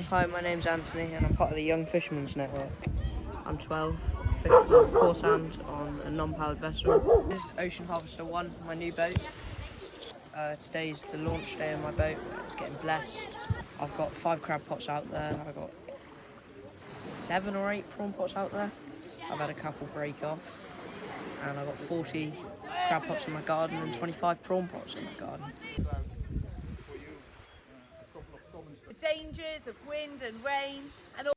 Hi, my name's Anthony and I'm part of the Young Fishermen's Network. I'm 12, fish from Cawsand on a non-powered vessel. This is Ocean Harvester 1, my new boat. Today's the launch day of my boat. It's getting blessed. I've got 5 crab pots out there. I've got 7 or 8 prawn pots out there. I've had a couple break off. And I've got 40 crab pots in my garden and 25 prawn pots in my garden. The dangers of wind and rain and all